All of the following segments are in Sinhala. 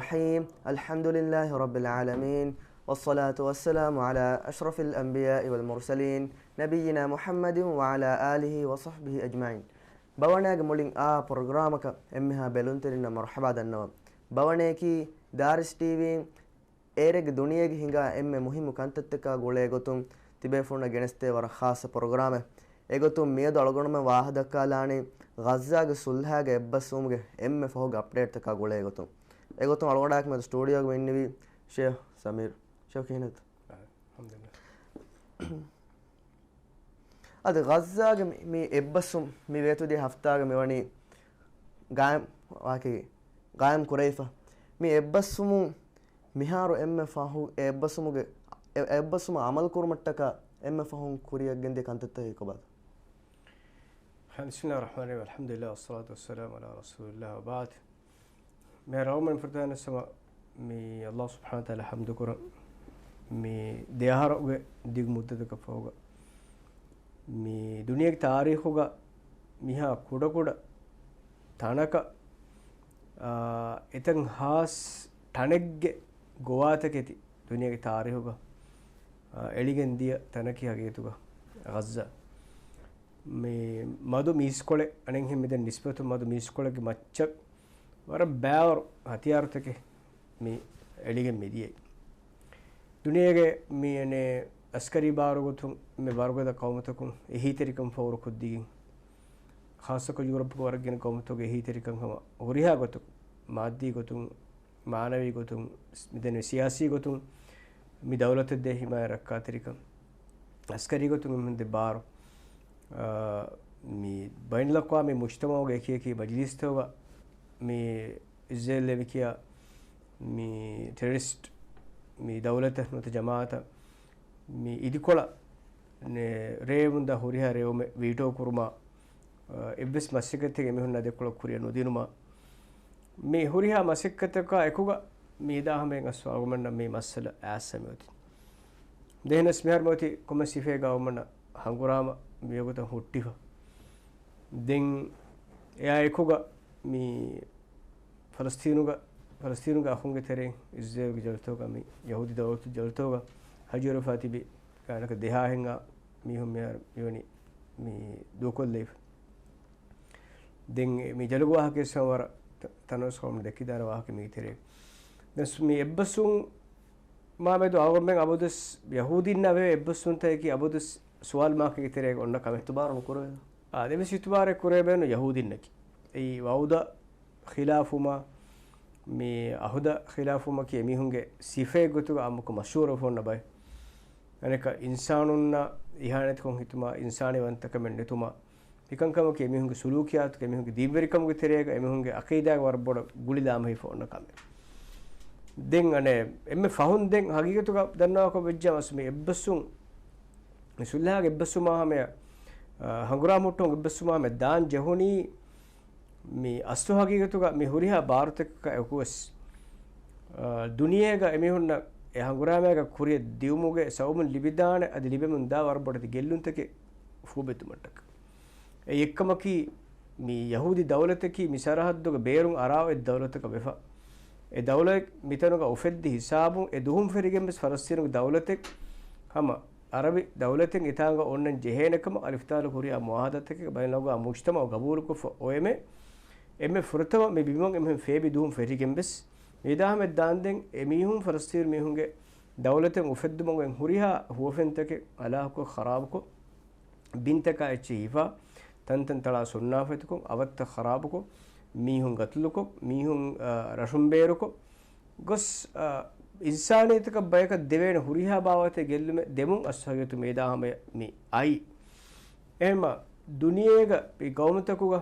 الرحيم الحمد لله رب العالمين والصلاة والسلام على أشرف الأنبياء والمرسلين نبينا محمد وعلى آله وصحبه أجمعين بواناك مولين برنامجك أمها بلونترنا مرحبا دنوا بواناكي دارس تيفي إيرك دنياك هنگا مهم كانتتك غوليغوتم تبيفونا جنستي ور خاص برنامج එගොතුම් මියද අලගොනම වාහදක්කාලානේ ගස්සාගේ සුල්හාගේ එබ්බස්සුම්ගේ ෆහුග අප්ඩේට් එකක් ගොලේ ගොතුම් එගොතුම් අලගොඩාක් මම ස්ටුඩියෝ එකේ ඉන්නවි ෂේ සමීර් ෂෝ කියනත් අල්හම්දුලිල්ලාහ් අද ගස්සාගේ මේ එබ්බස්සුම් මේ වේතුදී හෆ්තාගේ මෙවනි ගායම් කුරයිෆා මේ එබ්බස්සුම් මිහාරු ෆහු එබ්බස්සුම්ගේ එබ්බස්සුම් අමල් කුරුමට්ටක فهم كوريا جندي كانت تهيكوبات بسم الله الرحمن الرحيم الحمد لله والصلاة والسلام على رسول الله وبعد ما رأوا من فردان السماء مي الله سبحانه وتعالى حمد كرا مي ديهار ديك مدة كفوجا مي دنيا تاريخ وجا ميها كودا كودا ثانك إتن خاص ثانك جواتكتي دنيا تاريخ وجا එලිගෙන්දිය තනකි හගේතුක ගස්සා මේ මදු මිස්කොලේ අනෙන් හිමිදෙන් නිස්බතු මදු මිස්කොලගේ මච්චක් වර බෑවර හතියාර්ථකේ මේ එලිගෙන් මෙදියේ දුනියගේ මේනේ අස්කරි බාරගොතුම් මේ බාරගොද කවමතකුම් එහිතරිකම් ෆවර කුද්දීගින් ખાસක යුරෝප වර්ගින කවමතක එහිතරිකම් හම හොරියා ගොතු මාද්දී ගොතුම් මානවී ගොතුම් මිදෙන සියාසී ගොතුම් मी दौलत दे हिमाय रखा तरीका अस्करी को तुम दे बार मी बैन लक्वा में मुश्तमा हो गए कि मजलिस थे होगा मी इज़राइल ले किया मी टेररिस्ट मी दौलत मत जमात मी इदिकोला ने रेवुंदा हुरिया रेव में वीटो कुरमा इब्बिस मस्सिकते के में हुन्ना देखोला कुरिया नोदिनुमा मी हुरिया मस्सिकते का एकुगा ميدا هم ينقصوا عمرنا مي مسألة أسمعت ده نسمعر موتي كم سيفه عمرنا هنقرام ميوغتا هوتيفا دين يا إكوغا مي فلسطينوغا أخونغ ترين إسرائيل جلتوغا مي يهودي دولت جلتوغا هجرو فاتي بي كأنك دها هنگا ميهم ميوني مي دوكول ليف دين مي جلوغا هكي سوار تنوس قوم دكي دار واهك مي ترين نسمي إبسون ما بدو أقول أبودس يهودي نبي إبسون تاكي أبودس سؤال ما كي ترى قلنا كم اعتبار مكروه ده بس اعتبار كروه بينه يهودي نكى أي وعودا خلافهما مي أهودا خلافهما كي ميهونجة صفة قطعة أمك مشهور فون باي يعني كإنساننا إهانتكم هتما إنساني وانتك من نتوما بكم كم كي ميهونجة سلوكيات كي ميهونجة ديبريكم كتير كي ميهونجة عقيدة وربنا قولي دام هي فون كم දෙන් අනේ එම්මේ ෆහුන් දෙන් හගීගතුක දන්නවා කො වෙජ්ජමස් මේ එබ්බසුන් මේ සුල්ලාගේ එබ්බසුමා මේ හංගුරා මුට්ටෝ එබ්බසුමා මේ දාන් ජහුනි මේ අස්තු හගීගතුක මේ හුරිහා ಭಾರತක එකුස් දුනියේග එමිහුන්න ඒ හංගුරාමේග කුරිය දියුමුගේ සවුමුන් ලිබිදාන අද ලිබෙමුන් දා වරබඩති ගෙල්ලුන්තකේ ෆූබෙතුමට්ටක ඒ එක්කමකි මේ යහූදි දවලතකි මිසරහද්දුක බේරුන් අරාවෙ දවලතක වෙෆා ඒ දවලෙක් මිතනක ඔෆෙද්දි හිසාබුන් ඒ දුහුම් ෆෙරිගෙන් බස් ෆලස්තීනක දවලතෙක් හම අරබි දවලතෙන් ඉතාංග ඔන්නන් ජෙහෙනකම අලිෆ්තාල කුරියා මුආහදතක බයිනලග මුජ්තමා ගබූල් කුෆ ඔයෙමෙ එමෙ ෆුරතම මේ බිමන් එමෙ ෆේබි දුහුම් ෆෙරිගෙන් බස් මේදාම දාන්දෙන් එමිහුම් ෆලස්තීන මිහුන්ගේ දවලතෙන් ඔෆෙද්දුමෙන් හුරියා හුවෆෙන්තක අලාහක ખરાබකෝ බින්තක එචීවා තන්තන් තලා සුන්නාෆෙතකෝ අවත්ත ખરાබකෝ මීහුන් ගතුලුකෝ මීහුන් රෂුම්බේරුකෝ ගොස් ඉන්සානියතක බයක දෙවෙන හුරිහා භාවතේ ගෙල්ලුම දෙමුන් අස්සහයතු මේදාහම මේ අයි එහෙම දුනියේග මේ ගෞමතකුග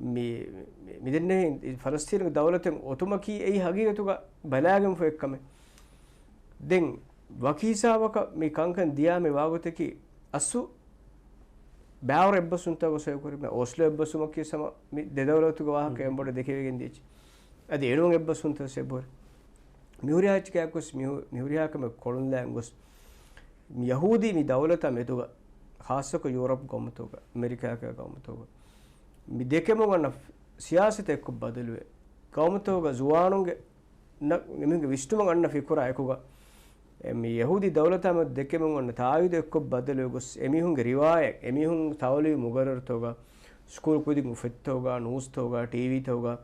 මේ මිදෙන්නේ ෆලස්තීන දවලතෙන් ඔතුමකී එයි හගීගතුග බලාගෙන් ෆෙක්කම දෙන් වකීසාවක මේ කංකන් දියා මේ වාගතකි අසු බෑවර එබ්බසුන්තව සයකරි මේ ඕස්ලෝ එබ්බසුමකී සම මේ දෙදවලතුග වාහක එම්බොඩ දෙකෙවෙගෙන් දීචි අද එනුන් එබ්බසුන්ත සෙබොර මිහුරියාච් කයකොස් මිහුරියාකම කොළුන්ලෑන් ගොස් යහූදී මේ දවලත මෙතුග ખાસක යුරෝප් ගොමතුග ඇමරිකාක ගොමතුග මේ දෙකම වන්න සියාසත එක්ක බදලුවේ ගොමතුග ජුවානුන්ගේ එමිහුන්ගේ විශ්තුම අන්න ෆිකුරා එකුගා මේ යහූදි දවලතම දෙකෙම ඔන්න තායුද එක්ක බදලෝ ගොස් එමිහුන්ගේ රිවායක් එමිහුන් තවලි මුගරර්තෝගා ස්කූල් කුදින් උෆෙත්තෝගා නූස්තෝගා ටීවී තෝගා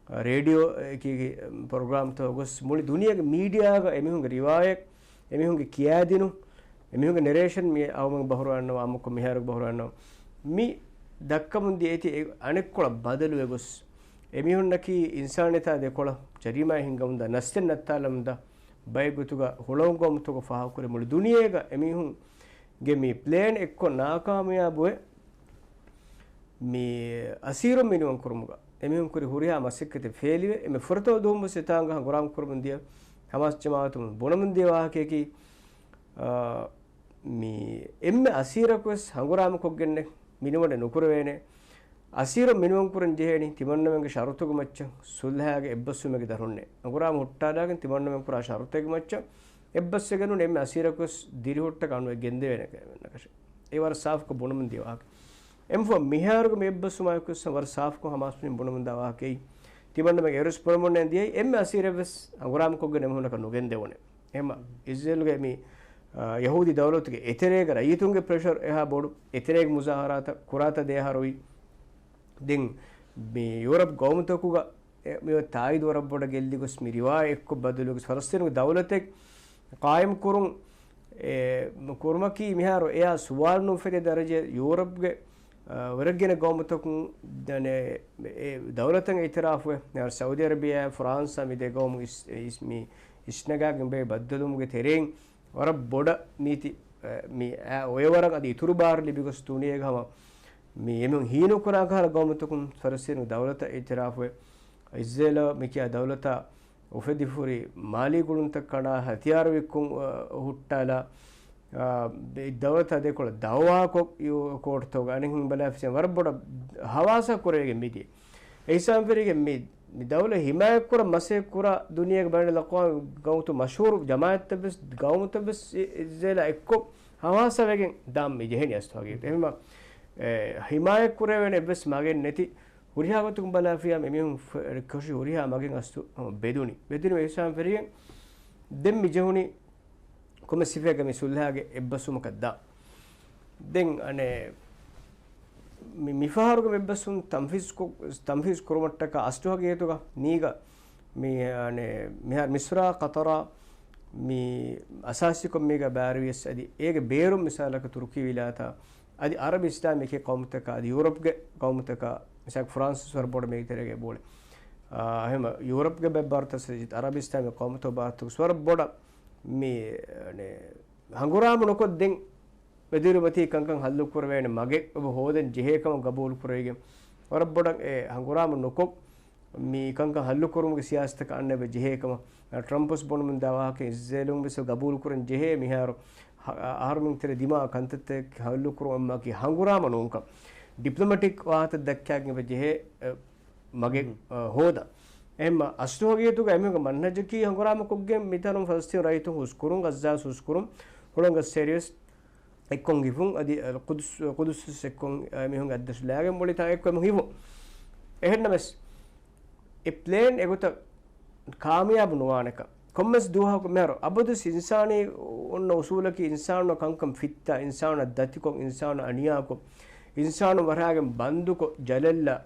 රේඩියෝ එකේ ප්‍රෝග්‍රෑම් තෝගොස් මුලි දුනියගේ මීඩියාගා එමිහුන්ගේ රිවායක් එමිහුන්ගේ කියාදිනු එමිහුන්ගේ නරේෂන් මේ අවම බහරවන්නවා අමුක මිහාරක බහරවන්නවා මි දක්කමුන්දී ඒති අනෙක් කොළ බදලුවේ ගොස් එමිහුන්නකි ඉන්සානිතා දෙකොළ ජරීමා හිංගමුන්ද නස්තෙන් නත්තාලමුන්ද බයගුතුගා හොලොංගොමුතුග ෆාහකුරේ මුළු දුනියේග එමිහුන්ගේ මේ ප්ලේන් එක්ක නාකාමයාබුවේ මේ අසීරු මිනුවන් කුරුමුගා එමිහුන් කුරි හුරියා මසික්කතේ ෆේලිවේ එමෙ ෆොරතෝ දුම්බ සිතාංග ගොරාම් කුරුමුන්දිය හමාස් ජමාතුම් බොනමුන්දිය වාහකේකි මේ එම්මෙ අසීරකවස් හංගොරාම කොග්ගෙන්නේ මිනුවඩ නුකුර වේනේ අසීර මිනුවන් කුරන් ජෙහෙනි තිමන්නමගේ ෂරුතුග මච්ච සුල්හාගේ එබ්බස්සුමගේ දරුන්නේ අගොරාම හොට්ටාදාගෙන් තිමන්නමෙන් පුරා ෂරුතේගේ මච්ච එබ්බස්සගෙනු එම්මෙ අසීරකවස් දිරි හොට්ට කණුවේ ගෙන්දේ වෙනකෂ ඒ වර සාෆ්ක බොනමුන්දිය වාහක එම්ෆෝ මිහාරුග මෙබ්බස්සුමායකස් වර සාෆ්ක හමාස්මින් බොනමුන්දා වාහකේ තිමන්නමගේ එරස් පොරමුන්නේ දියයි එම්මෙ අසීරවස් අගොරාම කොග්ගෙන එමුන කණු ගෙන්දේ වනේ එහෙම ඉස්රායල්ගේ මේ යහූදි දවලතුගේ එතරේක රයිතුන්ගේ ප්‍රෙෂර් එහා බොඩු එතරේක මුසාහරාත කුරාත දේහරුයි දෙන් මේ යුරප් ගෞමතකුග මේ තායි දොරබ් බොඩ ගෙල්ලි ගොස් මිරිවා එක්ක බදලුගේ ෆලස්තීනුගේ දවලතෙක් කායම් කුරුන් කුර්මකි මිහාරෝ එයා සුවාල්නු ෆෙගේ දරජේ යුරප්ගේ වරගෙන ගෞමතකුන් දනේ දවලතෙන් ඉතරාෆුවේ නාර සෞදි අරබියා ෆ්‍රාන්ස් මිදේ ගෞම ඉස්මි ඉස්නගාගෙන් බේ බදලුමුගේ තෙරෙන් වර බොඩ නීති මේ ඔය වරක් අද ඉතුරු බාර ලිබිගොස් තුනියේ ගම මේ එමුන් හීනු කරා කාල ගෞමතුකුන් ෆරසිනු දවලත ඉතරාෆුවේ ඉස්රායල මිකියා දවලත ඔෆෙදිෆුරි මාලි ගුණුන්ත කඩා හතියාර වික්කුන් හුට්ටාලා දවලත දෙකොළ දවවා කොට්තෝ ගණන් බලාෆිසෙන් වර බොඩ හවාස කරේගෙ මිදි ඒසම් පෙරිගෙ මේ දවල හිමායක් කර මසේ කර දුනියක බඳ ලකවා ගෞතු මෂූර් ජමාඅත් තබස් ගෞම තබස් ඉස්රායල එක්ක හවාස වෙගෙන් දාම් මේ ජෙහෙනි අස්තවගේ එහෙම හිමායක් කර වෙන බස් මගෙන් නැති හුරියාවතුම් බලාෆියා මෙමිහුන් කෂි හුරියා මගෙන් අස්තු බෙදුනි ඒසම් පෙරිගෙන් දෙම් මිජහුනි කොම සිෆේග මේ සුල්හාගේ එබ්බසුමකද්දා දෙන් අනේ මිෆාරුග මෙබ්බසුන් තම්ෆීස් කුරුමට්ටක අස්තුහගේ හේතුක නීග මේ අනේ මෙහා මිස්රා කතරා මේ අසාසිකොම් මේක බෑරියස් අදි ඒගේ බේරුම් මිසාලක තුර්කි විලාතා අදි අරබ් ඉස්ලාමිකේ කවුමතක අදි යුරෝප්ගේ කවුමතක මිසක් ෆ්‍රාන්ස් ස්වරබොඩ මේතරගේ බෝලේ එහෙම යුරෝප්ගේ බබ්බර්තස් අරබ් ඉස්ලාමික කවුමතෝ බාතු ස්වරබොඩ මේ අනේ හංගුරාම නොකොත් දෙන් වෙදිරමති කංකං හල්ලු කරවේන මගේ ඔබ හොදෙන් ජෙහෙකම ගබෝල් කරේගෙ වරබ්බොඩක් ඒ හංගුරාම නොකොක් මේ කංකං හල්ලු කරුමුගේ සියාසතක අන්නේ බ ජෙහෙකම ට්‍රම්පස් බොනුම් දාවාක ඉස්රායලුම් බස ගබෝල් කරන් ජෙහෙ මිහාර ආර්මින් තර දිමා කන්තත හල්ලු කරුම් මගේ හංගුරාම නොංක ඩිප්ලොමැටික් වාත දක්කයන් බ ජෙහෙ මගේ හොදා එම්ම අස්තුහගේ තුක එමෙක මන්නජකී හංගුරාම කොග්ගෙන් මිතරුම් ෆලස්තීන් රයිතු හුස්කුරුම් ගස්සා හුස්කුරුම් හොලංග සීරියස් එක්කොන් ගිෆුන් අදි කුදුස් එක්කොන් මිහුන් අද්දස්ලාගේ මොලිතා එක්කොම හිවු එහෙන්නමස් ඒ ප්ලේන් එගොත කාමියාබ් නොවානක කොම්මස් දුහා මෙර අබදු ඉන්සානි ඔන්න උසූලකි ඉන්සාන කංකම් ෆිත්තා ඉන්සාන දතිකො ඉන්සාන අනියාකො ඉන්සාන වරාගෙන් බන්දුකො ජලල්ලා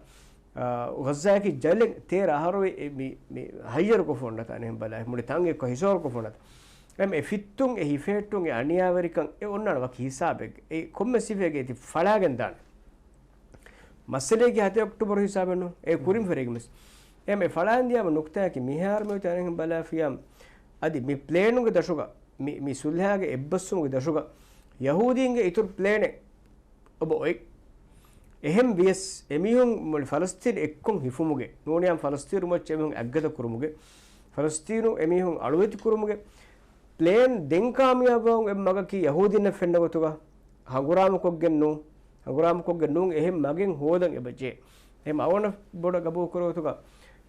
ගස්සාකි ජලෙන් තේර ආහාරවේ මේ හයියර කොෆොන්නත අනේ බලයි මුලි තංගේ කො හිසෝර කොෆොන්නත එමෙ ෆිත්තුන් එහි ෆේට්ටුන් ඒ අනියාවරිකන් ඒ ඔන්නන වක් හිසාබෙක් ඒ කොම්මසිෆේගේ ති ෆලාගෙන් දාන මස්සලේගේ 7 ඔක්තෝබර් හිසාබෙන්නු ඒ කුරින් ෆරේගමස් එමෙ ෆලාන්දියාම නුක්තාකි මිහාර්මෙ තනහින් බලාෆියම් අදි මේ ප්ලේනුගේ දශුග මේ සුල්හාගේ එබ්බස්සුගේ දශුග යහූදීන්ගේ ඉතුරු ප්ලේනේ ඔබ ඔයි එහෙම් වියස් එමිහුන් මොල් ෆලස්තීන එක්කොන් හිෆුමුගේ නෝනියම් ෆලස්තීන රුමච් එමිහුන් අග්ගද කුරුමුගේ ෆලස්තීනු එමිහුන් අලුවෙති කුරුමුගේ ප්ලේන් දෙන් කාමියාබවුන් එම්මගකි යහූදීන ෆෙන්නගතුග හගුරාම කොග්ගෙන් නූන් එහෙම් මගෙන් හෝදන් එබජේ එහෙම අවන බොඩ ගබෝ කරවතුග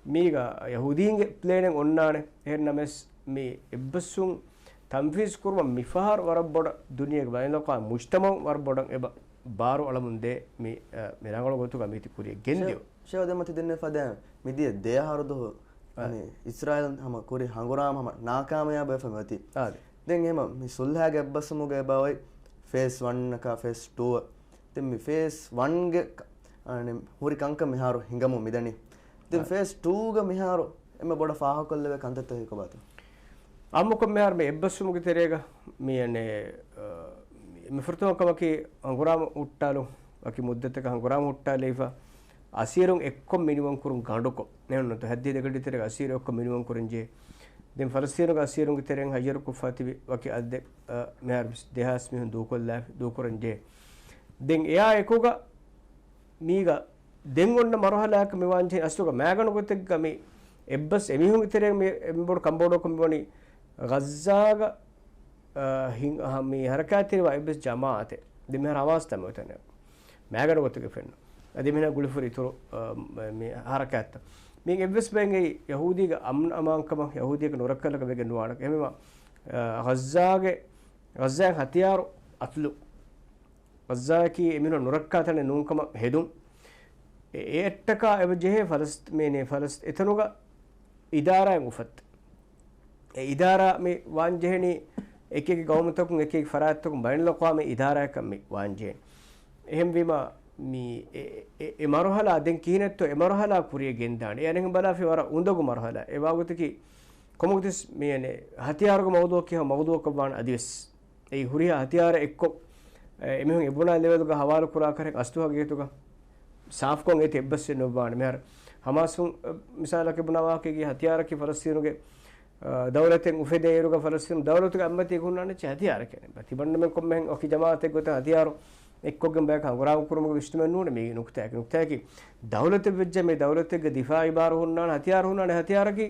මීග යහූදීන්ගේ ප්ලේනෙන් ඔන්නානේ එහෙන්නමස් මේ එබ්බසුන් තම්ෆීස් කුරුම මිෆහර් වරබොඩ දුනියක බයිනකා මුජ්තමා වරබොඩන් එබ ಬಾರು ಒಳಮುಂದೆ ಮಿರಾಗಳ ಗೊತ್ತು ಕಮಿತಿ ಕುರಿ ಗೆಂದಿಯೋ ಶೇವದ ಮತ್ತೆ ದಿನ ಫದ ಮಿದಿಯ ದೇಹಾರದು අනේ ඉස්රායල් හම කුරි හංගුරාම හම නාකාමයාබ ෆමති දැන් එහෙම මේ සුල්හාගේ අබ්බසමුගේ බවයි ෆේස් 1 එක ෆේස් 2 දැන් මේ ෆේස් 1 ගේ අනේ හුරි කංක මෙහාරු හිඟමු මිදනි දැන් ෆේස් 2 ගේ මෙහාරු එම බොඩ ෆාහ කොල්ලව කන්තත එක බත අම්මුක මෙහාර මේ එබ්බසමුගේ තෙරේග මේ මේ ෆෘතෝකමකි හංගුරාම උට්ටාලු වකි මුද්දතක හංගුරාම උට්ටාලේෆා අසීරුන් එක්කොම මිනිමම් කුරුන් ගඬකො නෙන්නත හැද්දී දෙකට විතර අසීරු ඔක්කොම මිනිමම් කුරුන්ජේ දැන් ෆලස්තීනක අසීරුන්ගේ තෙරෙන් හයර කුෆාතිවි වකි අද්ද මෙහර දෙහස් මිහුන් දූකොල්ලා දූකුරුන්ජේ දැන් එයා එකෝග මීග දැන් ඔන්න මරහලාක මෙවන්ජේ අසුක මෑගන කොතෙක් ගමි එබ්බස් එමිහුන් තෙරෙන් මේ එම්බොඩ කම්බෝඩෝ කොම්බොනි ගස්සාග මේ හරකාතිරව එබ්බස් ජමාඅතේ දැන් මෙහර අවස්ථාව මෙතන මෑගන කොතෙක් ෆෙන්න අදිමින ගුලිෆුර ඉතුරු මේ හරකැත්ත මේ එවස් බැංගේ යහූදීගේ අමාංකම යහූදීක නොරකලක වෙගෙන නුවාණක එමෙම ගස්සාගේ හතියාරු අත්ලු ගස්සාකි එමින නොරක්කාතන නුන්කම හෙදුම් ඒට්ටක එවජෙහි ෆලස්තීනේ ෆලස්ත එතනුග ඉදාරායන් උෆත් ඒ ඉදාරා මේ වාන්ජෙහනි එක එක ගෞමතකුන් එක එක ෆරාත්තකුන් බයින්ලකවා මේ ඉදාරායක මේ වාන්ජෙහි එහෙම වීම මේ ඒ මරහලා දැන් කිහිනෙත්තු ඒ මරහලා කුරිය ගෙන්දානේ යනෙන් බලාෆි වර උඳගු මරහලා ඒ වාගතකි කොමුගතිස් මේනේ හතියාරක මවුදුව කිය මවුදුවක වාන අදිවස් ඒ හුරිය හතියාර එක්ක එමෙහුන් ඉබුනා ලෙවල්ක හවාල කුරා කරේ අස්තුවගේ තුක साफ को एते बस नो बाण मेहर हमासुं मिसाल के बनावा के हथियार की फलस्तीनों के दौलतें उफेदे एरुगा फलस्तीन दौलत के अम्मती गुनाने च हथियार के प्रतिबंध में को में ओकी जमात को हथियार एक को गम बैक गुराव कुरम विष्णु में नून में नुक्ता है कि दौलत विजय में दौलत के दिफाई बार होना हथियार होना हथियार की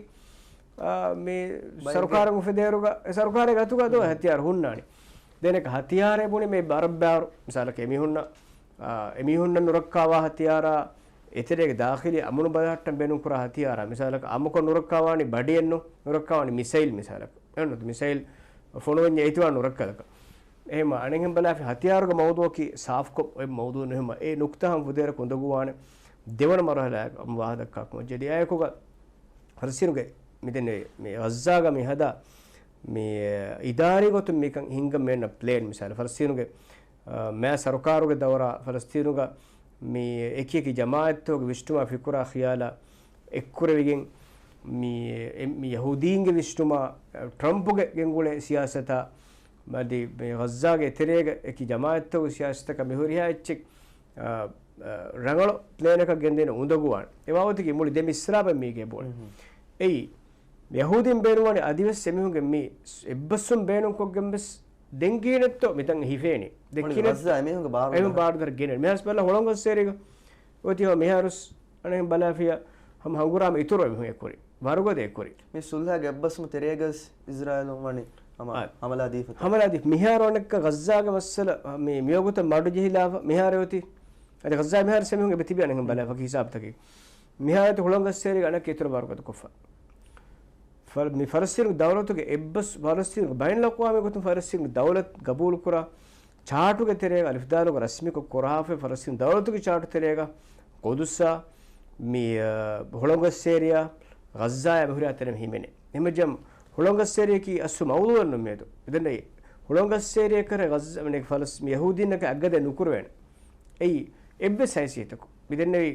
में सरकार उफेदे एरुगा सरकार का तुगा दो हथियार होना देने का हथियार है बुने में बार मिसाल के එමිහුන්න නුරක්කාවා හතියාරා එතරේ දාඛිලි අමුණු බදහට්ටම් බෙනු කුරා හතියාරා මිසාලක අමුක නුරක්කාවානි බඩියෙන්නු නුරක්කාවානි මිසයිල් මිසාලක එන්නොත් මිසයිල් ෆොනෝවෙන් යයිතුවා නුරක්කලක එහෙම අනෙන් බලාෆි හතියාරුගේ මවුදුවකි සාෆ්කො ඔය මවුදුව නෙම ඒ නුක්තහම් පුදේර කොඳගුවාන දෙවන මරහලා වාදක්කක් මොජෙඩි අයකෝග හර්සිනුගේ මිදෙන්නේ මේ ගස්සාග මේ හදා මේ ඉදාරි ගොතු මේකන් හිංග මෙන්න ප්ලේන් මිසාල ෆලස්තීනුගේ मैं सरकारों के दौरा फ़लस्तीनों का मैं एक ही जमात तो विष्णुमा फ़िक्रा ख़याला एक्कुरे विगिंग मैं यहूदीन के विष्णुमा ट्रम्प के गेंगुले सियासता मदी मैं गज़्ज़ा के तेरे एक ही जमात तो सियासत का मेहरिया इच्छिक रंगलो प्लेन का गेंदे ने उन्दगुआन ये बात की मुड़ी देमिस्रा पे मी के बोल ए यहूदीन बेनुवाने आदिवासी सेमियों के मी इब्बसुम बेनुं को गेम्बस දෙංගීනෙත්තු මිතන් හිෆේනි දෙක්කිනෙත් එමෙහුගේ බාර එමෙ බාරදර ගෙනෙ මෙහස් බල හොලංගස් සේරික ඔතිව මෙහරුස් අනේ බලාෆියා හම් හංගුරාම ඉතුරු එමෙ එක්කොරි වරුගද එක්කොරි මේ සුල්හා ගැබ්බස්ම තෙරේගස් ඉස්රායල් වනි හමලාදීෆ මිහාරොනක ගස්සාගේ මස්සල මේ මියගුත මඩු ජිහිලාව මිහාරයෝති අද ගස්සා මිහාර සෙමුගේ බතිබියන හම් බලාෆ හිසාබ් තකි මිහාරත හොලංගස් සේරික අනක ඉතුරු වරුගද කොෆා मी फ़लस्तीन दौलत के एब्बस फ़लस्तीन बैन लक़वामी को तुम फ़लस्तीन दौलत कबूल करा चाटू के तेरेगा अलिफ़दारों का रस्मी को कुराफ़े फ़लस्तीन दौलत की चाटू तेरेगा कुदुस्सा मी होलंगस सेरिया गज़्ज़ा या बहुरिया तेरे में ही मैंने इमें जब होलंगस सेरिया की अस्सु मौलूद न में तो इधर नहीं होलंगस सेरिया करे गज़्ज़ा में फ़लस्तीन यहूदी ने के अगदे नुकुरवेन ऐ एब्बस ऐसी तक इधर नहीं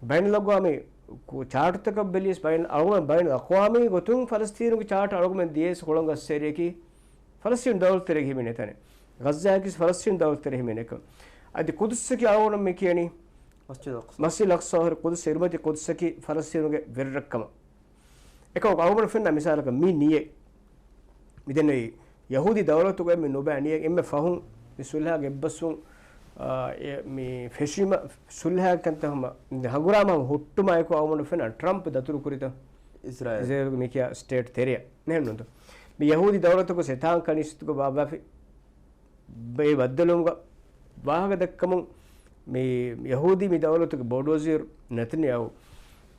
बैन लक़वामी चार्ट तक बिलियस बैन अरगुमें बैन अक़वामी गोतुंग फ़लस्तीन की चार्ट अरगुमें दिएस होलंगस सेरिया की फ़लस्तीन दौलत तेरे ही मैंने तने गज़्ज़ा की फ़लस्तीन दौलत तेरे ही मैंने को अद कुदस की अरगुमें में किया नहीं मस्जिद अक़सा और कुदस इरमती कुदस की फ़लस्तीन के विररकम एक अरगुमें फिर मिसाल का मी निये मिदने यहूदी दौलत को में नोबे निये इम्मे फ़हूं सुलह के बसों मी फेशिमा सुलह कंत हम हगुराम हम हुट्टुमा एको आवमन फेन ट्रम्प दतुरु कुरिता इस्राएल में क्या स्टेट तेरिया नहीं नो तो मी यहूदी दौलत को सेतां कनिष्ठ को बाबा फे बे बदलूंगा वाहग दक्कम मी यहूदी मी दौलत को बोडोज़िर नतन्याहु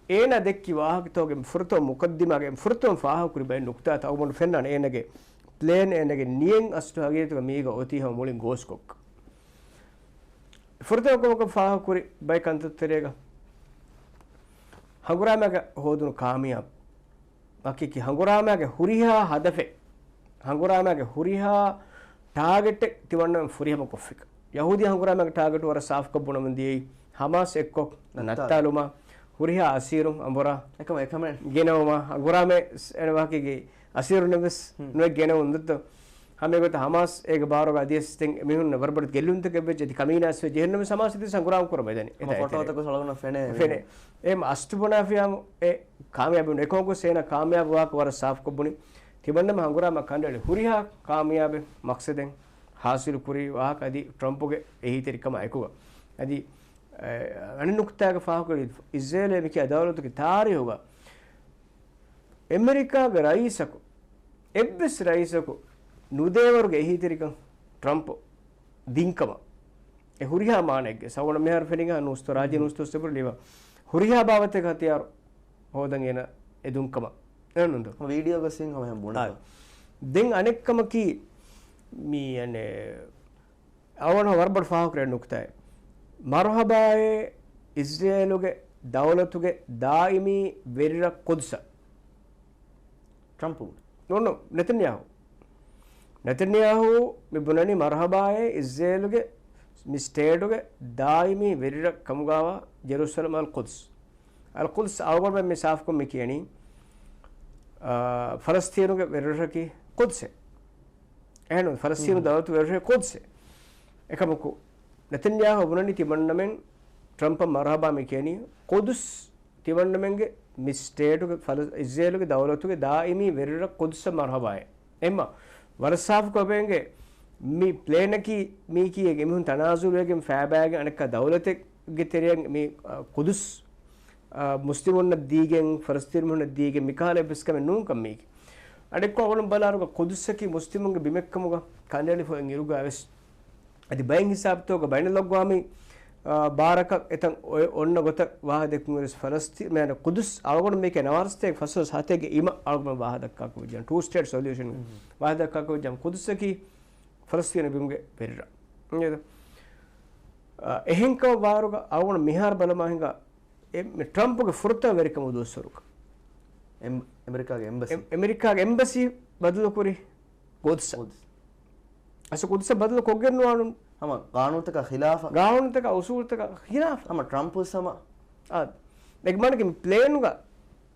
एना देक्की वाहग तो के फुरतो मुकद्दिमा के फुरतो फाह कुरि बे नुक्ता था आवमन फेन एना के प्लेन एना के नियंग अष्ट हगे तो मीगा ओती हम मोलिंग गोस्कोक फुरतो को फाह कुरि बाय कंत तेरेगा हगुरा में होदुन कामयाब hakiki hanguramaage huriha hadafe hanguramaage huriha target tiwanna furihama koffika yahudi hanguramaage target wara saaf kabbuna mandi hamas ekko nattaluma huriha asirum ambora ekam genawma hangurame enwa hakiki asiru nebes no genaw undut hame got hamas ega baroga adies thing mihun verbert gellunte kebbe di kaminas ve jehennam samasiti sanguram kurama edani eta photo ta ko salaguna fene em astubona fiam e kamyabu ekongo sena kamyabu wa war saaf kobuni tibannam hangurama kandale huriha kamyabe maqsaden hasil kuri wa kadi trump ge ehi terikama ekuga adi anukta ge faakuli israel miki adawlatu ki tari hoga amerika ge raisako ebbes raisako nudevaruge ehi terikam trump dinkama e huriha maanegge sawona mehar feninga nusto rajya nusto sebur liva huriha bavate katiyar hodan ena edunkama enundu video ga sing hama buna den anekkama ki mi ane awona warbad faakre nukta marhabaye israeluge dawlatuge daimi verira qudsa trump no Netanyahu mi bunani marhabaye Israeluge mi stateuge daimi verira kamugawa Jerusalem al-Quds awgorbe mi saaf ko mi kiyani Palestinuge verira ki Quds ehno Palestinu dawlatu verira Quds ekamuku Netanyahu bunani timannamen Trump marhaba mi kiyani Quds timanamenge mi stateuge Israeluge dawlatuge daimi verira Quds marhabaye emma වරසාෆ් කොබෙන්ගේ මේ ප්ලේන කි මේ කීගේ මිහුන් තනාසුලයෙන් ෆෑබෑග අනක දවලතෙක් ගෙතරියන් මේ කුදුස් මුස්ලිමුන්න දීගෙන් ෆලස්තීන් දීගෙන් මිකාලේ බස්කම නුම් කම්මී අඩෙක් කොවලම් බලාරුක කුදුස්සකි මුස්ලිමුන්ගේ බිමෙක්කමුග කන්ඩලි ෆොන් ඉරුගාවස් අදි බයින් හිසාබ් තෝක බයින ලොග්වාමි බාරක එතන් ඔය ඔන්න ගොත වාහ දෙකුන් වරස් ෆලස්තීන් මෑන කුදුස් අවගොන මේක නවර්ස්තේ ෆසස් හතේගේ ඉම අවගොන වාහ දක්කා කුජන් two state solution වාහ දක්කා කුජන් කුදුස්සකි ෆලස්තීන බිමුගේ පෙරර නේද එහෙන්ක වාරුක අවගොන මිහාර බලමහින්ගා මේ ට්‍රම්ප්ගේ ෆුර්ත වෙරිකම දොස්සරුක අමරිකාගේ එම්බසි බදලු කුරි කුදුස් අස කුදුස් බදලු කොගෙන්වානු हम कानून तक खिलाफ उसूल तक खिलाफ हम ट्रम्प समा नेगमान के प्लेन का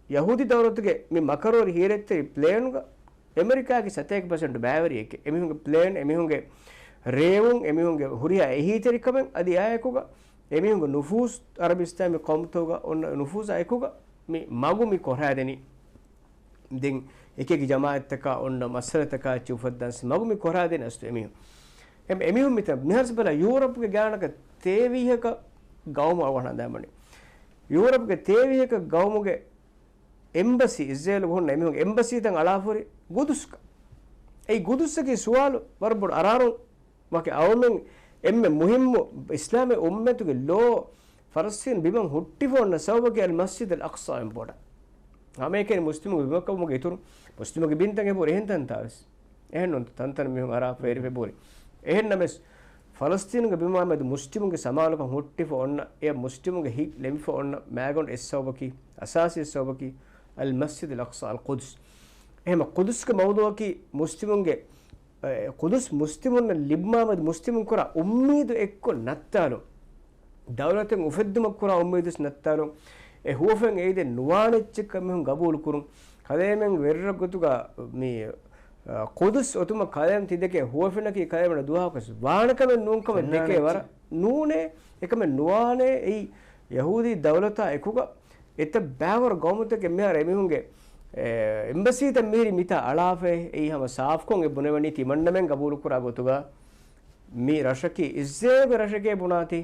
यहूदी दौलत के मी मकर और हीरेते प्लेन का अमेरिका की 71% बैवरी के एमी होंगे प्लेन एमी होंगे रेवुं एमी होंगे हुरिया एही तरीकमें अदि आयकोगा एमी होंगे नुफूस अरबिस्तान में कौमतोगा और नुफूस आयकोगा मी मागु मी कोरा देनी दिन एक एक जमात तक और मसले तक चुफदंस मागु मी कोरा देना अस्तु एमी එමිහුම් මිත මෙහරස් බල යුරෝප්ගේ ගානක තේවිහක ගවම අවහන දැමණි යුරෝප්ගේ තේවිහක ගවමුගේ එම්බසි ඉස්රේල් ගොන්න එමිහුම් එම්බසි තන් අලාෆරි ගුදුස්ක ඒ ගුදුස්සකේ සුවාල වරබොඩ අරාරු මගේ අවමෙන් එම්මෙ මුහිම්මු ඉස්ලාමේ උම්මතුගේ ලෝ ෆලස්තීන් බිමන් හුට්ටි ෆොන්න සවබගේ අල් මස්ජිද් අල් අක්සා එම්බොඩ ආමේකේ මුස්ලිමුගේ බිමකමුගේ ඉතුරු මුස්ලිමුගේ බින්තන්ගේ පොර එහෙන්තන් තාවස් එහෙන්නොන් තන්තන මිහුම් අරා ෆේරි ෆෙබෝරි එහෙන්නමස් ෆලස්තීනුගේ බිමාමද මුස්ලිමුගේ සමාලක හොට්ටි ෆොන්න එය මුස්ලිමුගේ හි ලෙමි ෆොන්න මෑගොන් එස්සවබකි අසාසි එස්සවබකි අල් මස්ජිද් අල් අක්සා අල් කුදුස් එහෙම කුදුස්ගේ මවුදුවකි මුස්ලිමුගේ කුදුස් මුස්ලිමුන්න ලිබ්මාමද මුස්ලිමුන් කරා උම්මීදු එක්ක නත්තාලු දවලතෙන් උෆෙද්දුම කරා උම්මීදුස් නත්තාලු ඒ හුවෆෙන් ඒදේ නුවානෙච්චක මෙහුන් ගබූල් කුරුන් කදේමෙන් වෙරරගතුගා මේ කුදුස් ඔතුම කලම් තිදකේ හුවෆෙනකී කලමන දුහාකස් වාණකම නුන්කම දෙකේ වර නූනේ එකම නුවානේ ඒ යහූදි දවලතා එකුග එත බෑවර ගොමුතක මෙහර එමිහුන්ගේ එම්බසීත මිරි මිත අලාෆේ ඒ හැම සාෆ්කොන් එබුනවනි තිමන්නමෙන් ගබූල් කුරා ගොතුගා මේ රෂකී ඉස්රේල් රෂකේ බුනාති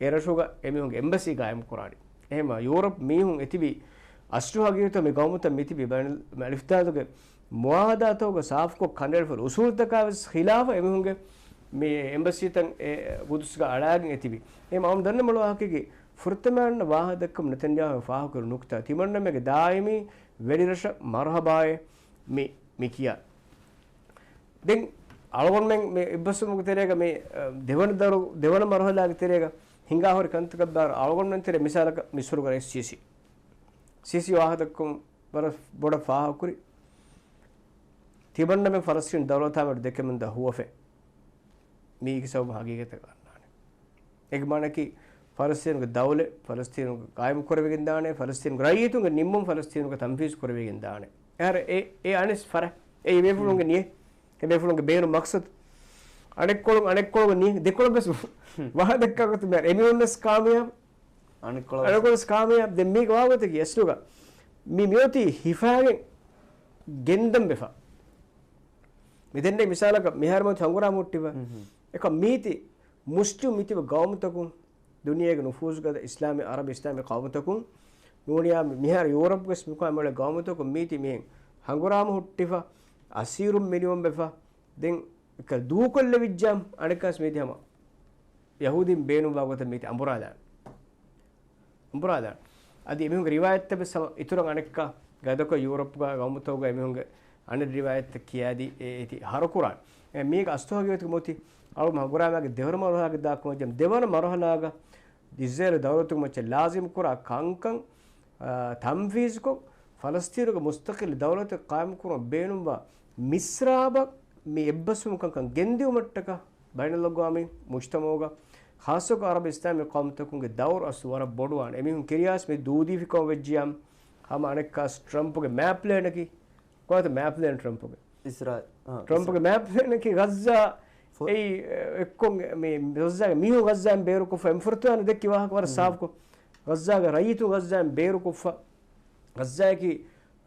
ඒ රෂුග එමිහුන්ගේ එම්බසි ගායම් කුරානි එහෙම යුරෝප් මිහුන් එතිබි අස්ට්‍රෝහාගියත මේ ගොමුත මිතිබි මලිෆ්තාදුගේ मुआदातों साफ को खंडेर फर उसूल तकावस खिलाफ एमुंगे मे एम्बसी तंग गुदुस का अड़ाग एतिबी ए माम दन्न मलो हाके फुर्तमान वाहदकम नतन्याह फाह कर नुक्ता तिमन्न में दायमी वेरिरश मरहबाए मे मिकिया देन अलगोन में मे इब्बसु मुग तेरेगा मे देवन मरहला तेरेगा हिंगा होर कंत कब्बार अलगोन में तेरे मिसाल मिसुर करे CC वाहदकम boda faha kuri tibanna me Palestine dawlata me dekemunda huwafe mi ki sab hagigata gannane egmana ki Palestine ge dawle Palestine ge qaim korwegen daane Palestine ge rayitun ge nimmum Palestine ge tanfiz korwegen daane er e anis fara e mefulun ge nie e mefulun ge beenu maksad anek kolon ni dekolon bes waha dekka to mer emiunnes kamiyab anek kolon kamiyab den mi gawagate ki esluga mi mioti hifagen gendam befa midenne misalaka miharmo thangura muttiba eka miti muslim miti gawmutakum duniyage nufuz gada islami arab islami qawmutakum nuniya mihar europe ges miko amale gawmutakum miti mihen hangurama huttifa asirum minimum befa den ka duukolle vijjam anekas miti hama yahudin beenu bagota miti amburada adi emihun riwayat be sama iturang anekka gadako europe ga gawmutoga emihun ane riwayat kiyadi eti harukuran මේක අස්තෝගියත් මොති අලු මහගුරාමගේ දෙවර මරහගේ දාකම ජම් දෙවර මරහලාග ඉස්රායල් දවලතුක මච ලාසිම් කුරා කංකං තම්ෆීස්කො ෆලස්තීනක මුස්තකිල් දවලත කායම් කුරා බේනුම්වා මිස්රාබ මේ එබ්බසුම් කංකං ගෙන්දිය මට්ටක බයිනලගාමි මුජ්තමෝග ખાસක අරබ ඉස්ලාමී කවුම්තකුගේ දවර අස්වර බොඩුවාන එමිහුන් කිරියාස් මේ දූදීෆිකෝ වෙජ්ජියම් හම අනෙක්කාස් ට්‍රම්ප්ගේ මෑප් ප්ලේනකි කොහොමද මෑප් ප්ලේන ට්‍රම්ප්ගේ ඉස්රායල් ට්‍රම්ප්ගේ මෑප් ප්ලේනකි ගස්සා ඒ එක්කොන් මේ ගස්සා මිහු ගස්සාන් බේරුකෝ ෆෙම්ෆර්තුන දෙක්කි වහක වර සාෆ්කෝ ගස්සාගේ රයිතු ගස්සාන් බේරුකෝ ගස්සාකි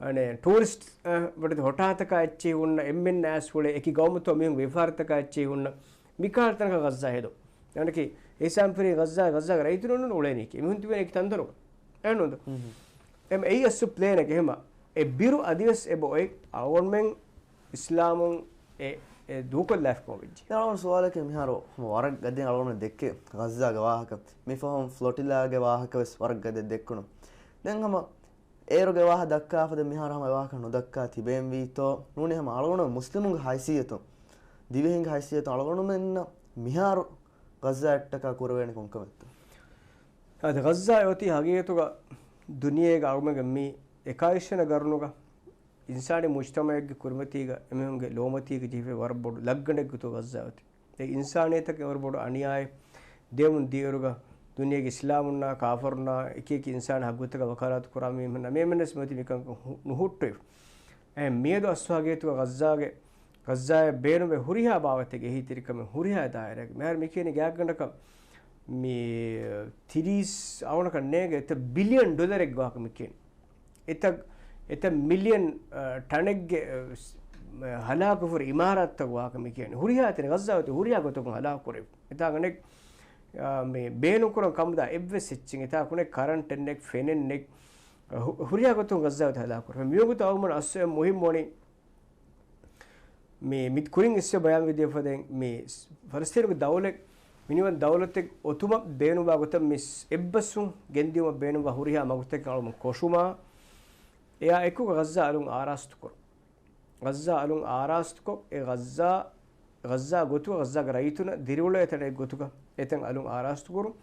අනේ ටූරිස්ට් වඩ හොටාතක ඇච්චි උන්න එම්එන් ඇස් වල එකි ගෞමතෝ මිහු විෆාර්තක ඇච්චි උන්න මිකාර්තනක ගස්සා හෙදෝ යනකි ඒසම්පරි ගස්සා රයිතුනු උලේනිකි මිහුන් තිබෙන එක තන්දරක එන්නොද එම් ඒ අසු ප්ලේන එක එහෙම ඒ බිරු අදිවස් එබොයි අවොන්මෙන් ඉස්ලාමුන් ඒ දුකල් ලයිෆ් කොවිජ් යාම සුවාලක මිහාරෝ වරක් ගදෙන් අලවන දෙක්කේ ගස්සාගේ වාහක මිෆහම් ෆ්ලොටිලාගේ වාහක වස් වරක් ගදෙ දෙක්කුණු දැන් හම ඒරෝගේ වාහ දක්කාපද මිහාරම වාහක නොදක්කා තිබෙන් වීතෝ නුනේ හම අලවන මුස්ලිමුන්ගේ හයිසියතෝ දිවෙහින්ගේ හයිසියතෝ අලවන මෙන්න මිහාරෝ ගස්සා ඇට්ටක කුරවේන කොන්කමෙත්ත අද ගස්සා යොති හගියතුග දුනියේග අවමග මේ එකායිෂන ගරුණුග ඉන්සානි මුජ්තමයගේ කුර්මතිග එමෙහුන්ගේ ලෝමතිගේ ජීවේ වරබොඩු ලග්ගණෙක්තු ගස්සාවති ඒ ඉන්සානියතක වරබොඩු අනියාය දෙමුන් දියරුග දුනියේගේ ඉස්ලාමුන්නා කාෆර්නා එක එක ඉන්සාන හග්ගතක වකාලත් කුරාමි මෙන්න මෙමනස් මති නිකන් නුහුට්ටේ මේද අස්වාගේතුග ගස්සාගේ ගස්සාය බේනුවේ හුරිහා භාවතගේ හිතිරිකම හුරිහා දායරක මෙහර මිකේනේ ගෑග්ගණක මේ 30 අවුනක නේගේ $1 බිලියන් එකක් ගාක මිකේන එත මිලියන් ටනෙක්ගේ හලාකුෆර ඉමාරත්ත ගාක මිකේන හුරිහා තේ ගස්සාවත හුරිහා ගොතක හලාකුරේ එතාගනේ මේ බේනු කරන් කම්දා එබ්වෙ සිච්චින් එතාකුනේ කරන්ට් එන්නෙක් ෆෙනෙන්නෙක් හුරිහා ගොතක ගස්සාවත හලාකුරේ මියොගත අවමන අස්සේ මොහිම් මොනේ මේ මිත් කුරින් ඉස්සේ බයන් විදියපදෙන් මේ ෆලස්තීනගේ දවලෙක් මිනිවන් දවලතෙක් ඔතුම බේනුවා ගොත මිස් එබ්බසුන් ගෙන්දියම බේනුවා හුරිහා මගුතෙක් අලුම කොෂුමා එයා එක්ක ගස්සා අලුන් ආරාස්තු කර ගස්සා අලුන් ආරාස්තු කො ඒ ගස්සා ගොතු ගස්සා රයිතුන දිරිවල එතන ගොතුක එතෙන් අලුන් ආරාස්තු කරු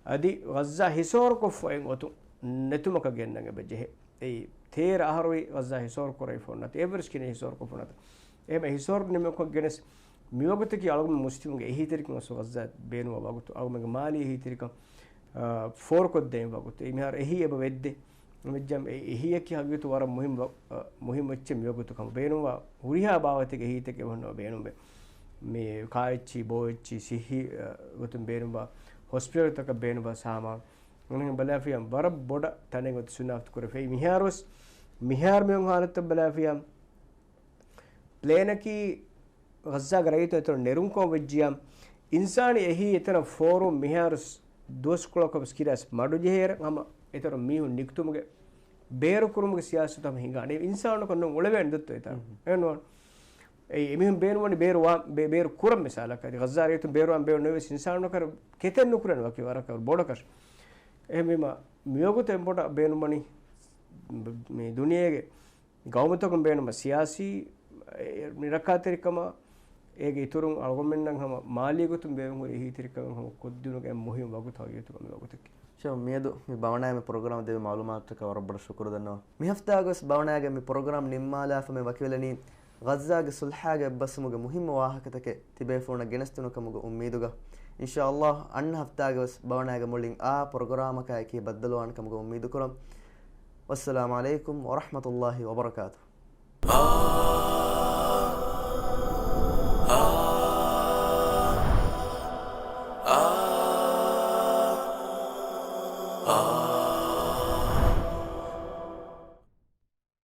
අදි ගස්සා හිසෝර කොෆෙන් ඔතු නෙතුමක ගෙන්නගේ බෙජෙ ඒ තේර ආහරොයි ගස්සා හිසෝර කරේ ෆොන්නත එවර්ස් කිනේ හිසෝර කොෆොනත එහෙම හිසෝර නිමක ගෙනස් මියොගතකි අලුම මුස්ලිම්ගේ එහිතරික මොස ගස්සා බේනුවා වගතු අලුමගේ මාලි එහිතරික ෆෝර් කොත් දෙන් වගතු ඒ මිහර එහි එබ වෙද්දේ මෙජම් එහියකි හගිතු වර මුහිම් වෙච්ච මියොගතු කම බේනුවා හුරිහා භාවතක එහිතක වන්නෝ බේනුඹේ මේ කායිච්චි බෝච්චි සිහි ගොතුම් බේනුවා හොස්පිටල් තක බේනුවා සාමා උනේ බලාෆියම් වර බොඩ තනෙන් ගොතු සුනාෆ්ත කර ෆේ මිහාරොස් මිහාර මෙන් හාලත බලාෆියම් ප්ලේනකි ගස්සා ගරයිත එතන නෙරුම් කො වෙජ්ජියම් ඉන්සානි එහි එතන ෆෝරම් මිහාරස් දොස් කොලක ස්කිරස් මඩු ජෙහෙර මම එතන මිහු නික්තුමගේ බේරු කුරුමගේ සියාසතම හිඟානේ ඉන්සාන කොන්න ඔලවෙන් දත්තු එතන එනවා ඒ එමිහුන් බේරුවනි බේරු කුරම් මිසාලක ගස්සා රයිතු බේරුවන් බේරු නෙවෙයි ඉන්සාන කර කෙතෙන් නුකුරන වකි වරක බොඩකස් එහෙමම මියොගත එම්බොඩ බේනුමනි මේ දුනියේගේ ගෞමතකම් බේනුම සියාසී නිරකාතරිකම ඒගේ ඉතුරුන් අල්ගොමෙන්නම් හැම මාලියගතුම් බේරුන් හොරි හිතිරිකම හැම කොද්දුනගේ මොහිම් වගුත හගියතුකම වගුතක ಶೋ ಮೇದು ಮಿ ಬವಣಾಯ ಮಿ ಪ್ರೋಗ್ರಾಮ್ ದೇವಿ ಮಾಲೂಮಾತಕ ವರಬ್ಬಡ ಶುಕ್ರ ದನ್ನೋ ಮಿ ಹಫ್ತಾಗಸ್ ಬವಣಾಯ ಮಿ ಪ್ರೋಗ್ರಾಮ್ ನಿಮ್ಮಾಲಾಫ ಮಿ ವಕೀಲನಿ ಗಜ್ಜಾಗೆ ಸುಲ್ಹಾಗೆ ಬಸ್ಮುಗೆ ಮುಹಿಮ್ಮ ವಾಹಕತಕ್ಕೆ ತಿಬೇಫೋಣ ಗೆನಸ್ತುನಕಮುಗೆ ಉಮ್ಮೀದುಗ ಇನ್ಶಾ ಅಲ್ಲಾಹ್ ಅಣ್ಣ ಹಫ್ತಾಗಸ್ ಬವಣಾಯ ಮುಳ್ಳಿಂಗ್ ಆ ಪ್ರೋಗ್ರಾಮಕಾಯಕಿ ಬದ್ದಲು ಅಣ್ಕಮುಗೆ ಉಮ್ಮೀದು ಕುರಂ. ವಸ್ಸಲಾಮು ಅಲೈಕುಂ ವರಹಮತುಲ್ಲಾಹಿ ವಬರಕಾತು.